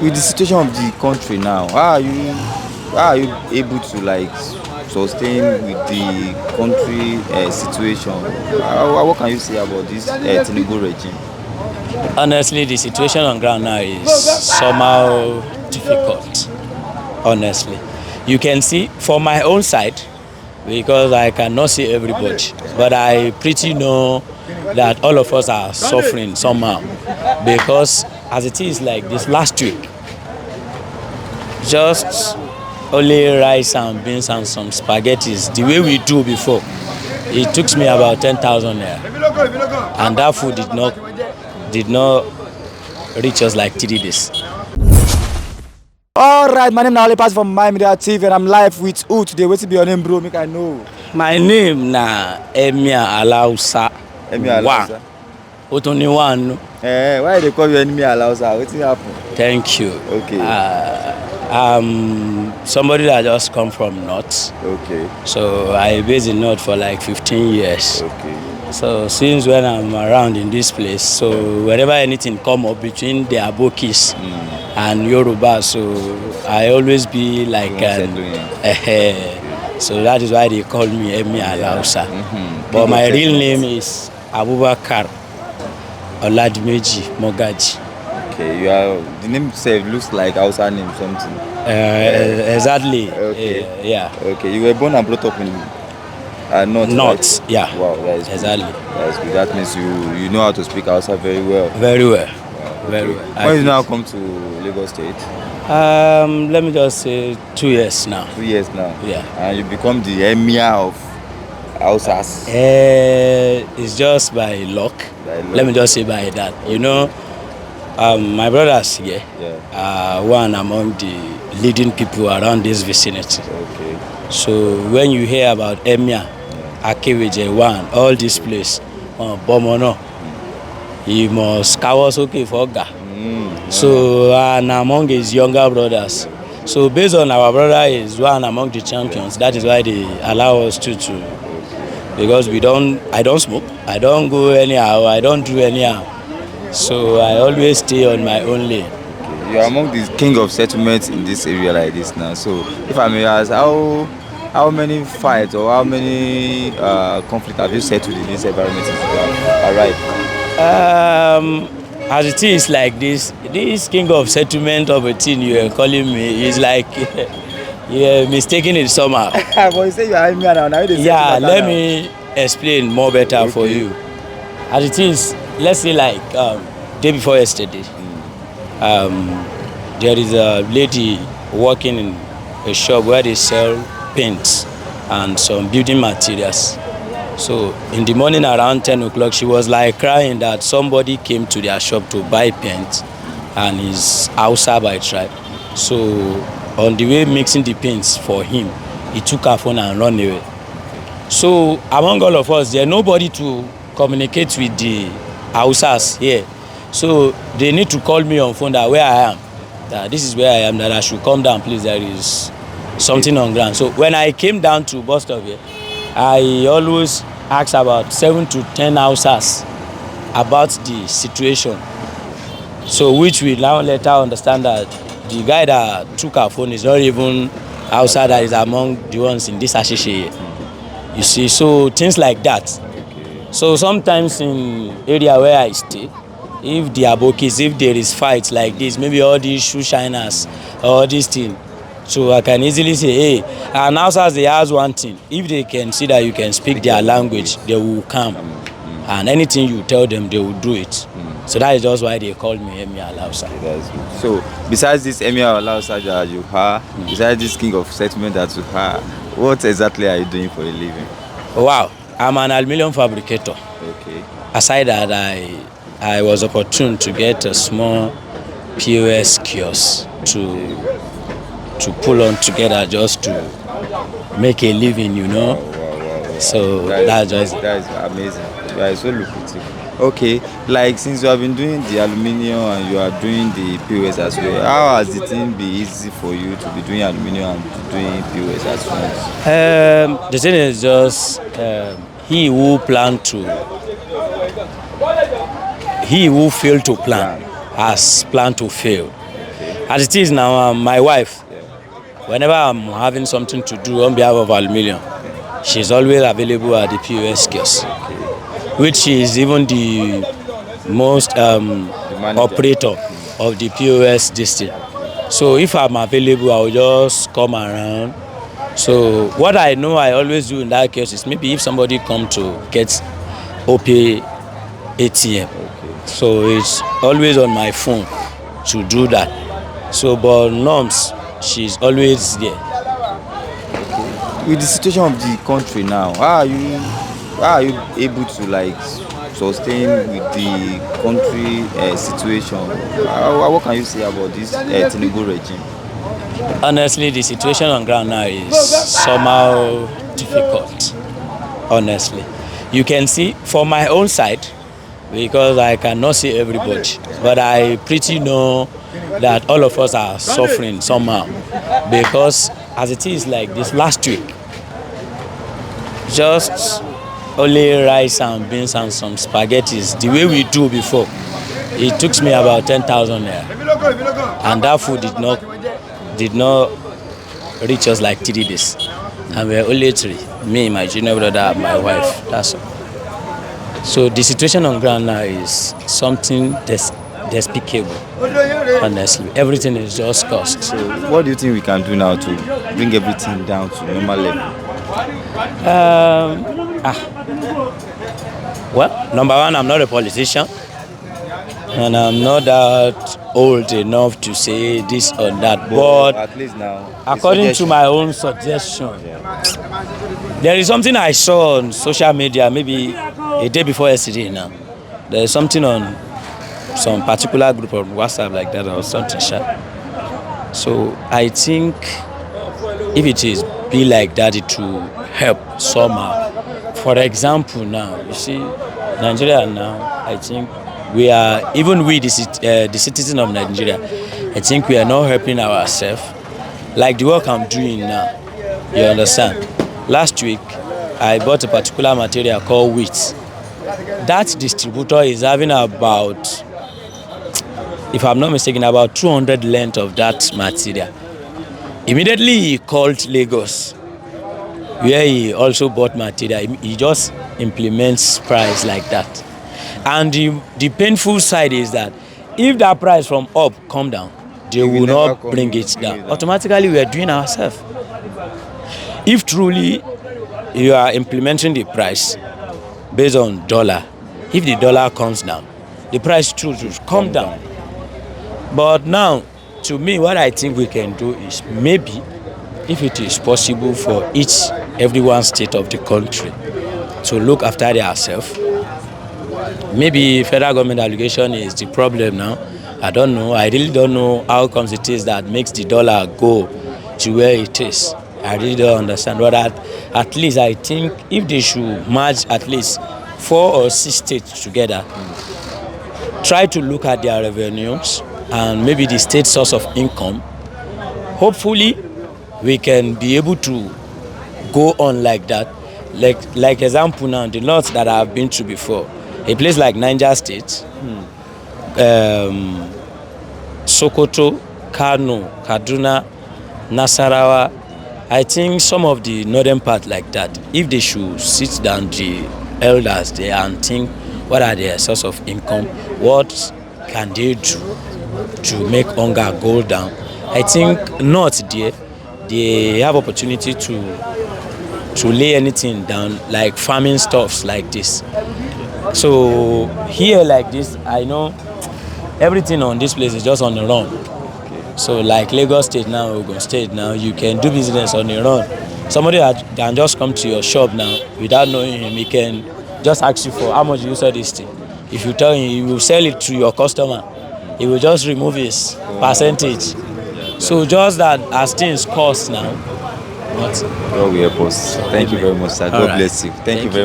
With the situation of the country now, how are you able to like sustain with the country situation? What can you say about this Tinubu regime? Honestly, the situation on ground now is somehow difficult. Honestly, you can see from my own side because I cannot see everybody, but I pretty know that all of us are suffering somehow because as it is like this last week, just only rice and beans and some spaghettis the way we do before, it took me about 10,000 naira, and that food did not reach us like 3 days. All right, my name na Pass from MaiMedia TV, and I'm live with who today? Wetin be your name, bro? Make I know. My name na Emir Alausa. Emi Alausa. Otoni one. Why they call you Emi Alausa? Wetin happen? Thank you. Okay. Somebody that just come from North. Okay. So I based in North for like 15 years. Okay. So since when I'm around in this place, so whenever anything come up between the Abokis and Yoruba, so I always be like so that is why they call me Emi Alausa. But my real name is Abubakar Oladimeji Mogaji. Okay, the name itself looks like Hausa name something. Exactly. Okay. Yeah. Okay, you were born and brought up in North. North. Right? Yeah. Wow, that is Exactly. Good. That is good. That means you know how to speak Hausa very well. Very well. Wow, Very okay. well. When you now come to Lagos State? Let me just say 2 years now. 2 years now. Yeah. And you become the emir of Hausas. It's just by luck. By luck. Let me just say by that. You know, my brothers here are one among the leading people around this vicinity. Okay. So when you hear about Emir, Akeweje, one, all this place, Bomono, he must cover okay for Oga. So and among his younger brothers. So based on our brother is one among the champions. That is why they allow us to because I don't smoke, I don't go anyhow, I don't do anyhow. So I always stay on my own lane. Okay. You are among the king of settlements in this area like this now. So if I may ask, how many fights or how many conflicts have you settled in this environment since you have arrived? As it is like this king of settlement of a thing you are calling me is like you're mistaking it somehow. But you say you are emir now. Yeah, let me explain more better for you. As it is, let's say like day before yesterday, there is a lady working in a shop where they sell paints and some building materials. So in the morning around 10 o'clock, she was like crying that somebody came to their shop to buy paint and is Hausa by tribe. So on the way mixing the paints for him, he took her phone and ran away. So among all of us, there's nobody to communicate with the Hausas here. So they need to call me on phone that where I am, that this is where I am, that I should come down, please, there is something on ground. So when I came down to bus stop here, I always ask about 7 to 10 Hausas about the situation. So which we now later understand that the guy that took our phone is not even Hausa, that is among the ones in this Ashishe. You see, so things like that. So sometimes in area where I stay, if the Abokis, if there is fights like this, maybe all these shoe shiners, all these things, so I can easily say, hey, and Hausas, they ask one thing. If they can see that you can speak their language, they will come. And anything you tell them, they will do it. So that is just why they call me Emir Alausa. That's good. So besides this Emir Alausa that you are, besides this king of settlement that you are, what exactly are you doing for a living? Wow, I'm an aluminium fabricator. Okay. Aside that, I was opportune to get a small POS kiosk to pull on together just to make a living, you know. Wow. So that is amazing. You are so lucrative. Okay, like since you have been doing the aluminium and you are doing the POS as well, how has the thing been easy for you to be doing aluminium and doing POS as well? The thing is just he who failed to plan has planned to fail. As it is now, my wife, Yeah. whenever I'm having something to do on behalf of aluminium, she's always available at the POS kiosk, which is even the most The manager. operator of the POS district. So if I'm available, I'll just come around. So what I know I always do in that case is maybe if somebody come to get OP ATM, Okay. so it's always on my phone to do that. So but norms, she's always there. With the situation of the country now, how are you able to like sustain with the country situation? What can you say about this Tinubu regime? Honestly, the situation on ground now is somehow difficult. Honestly, you can see from my own side, because I cannot see everybody, but I pretty know that all of us are suffering somehow, because as it is like this last week, just only rice and beans and some spaghettis the way we do before, it took me about 10,000 naira, and that food did not reach us like 3 days, and we are only three, me, my junior brother, and my wife. That's all. So the situation on ground now is something despicable. Honestly, everything is just cost. So what do you think we can do now to bring everything down to normal level? Well, number one, I'm not a politician, and I'm not that old enough to say this or that. But At least now, a according to suggestion. my own suggestion, Yeah. there is something I saw on social media maybe a day before yesterday now. There is something on some particular group of WhatsApp like that or something. So I think if it is be like that, it will help somehow. For example, now you see Nigeria now. I think we are, even we the citizen of Nigeria, I think we are not helping ourselves. Like the work I'm doing now, you understand. Last week, I bought a particular material called wheat. That distributor is having about, if I'm not mistaken, about 200 length of that material. Immediately he called Lagos, where he also bought material. He just implements price like that. And the painful side is that if that price from up come down, they It will will never not come bring it down. Automatically, we are doing ourselves. If truly you are implementing the price based on dollar, if the dollar comes down, the price too should come down. But now, to me, what I think we can do is maybe, if it is possible for every one state of the country to look after themselves. Maybe federal government allocation is the problem now. I don't know. I really don't know how comes it is that makes the dollar go to where it is. I really don't understand. But at least I think if they should merge at least 4 or 6 states together, try to look at their revenues and maybe the state source of income, hopefully we can be able to go on like that. Like example now, the north that I have been to before, a place like Niger State, Sokoto, Kano, Kaduna, Nasarawa. I think some of the northern part like that, if they should sit down, the elders there, and think what are their source of income, what can they do to make hunger go down. I think north there, they have opportunity to lay anything down, like farming stuffs like this. So here like this, I know everything on this place is just on the run. So like Lagos State now, Ogun State now, you can do business on the run. Somebody that can just come to your shop now without knowing him, he can just ask you for how much you sell this thing. If you tell him, he will sell it to your customer. He will just remove his percentage. So just that as things cost now. God will help us. Thank you very much, sir. God bless you. Thank you very much.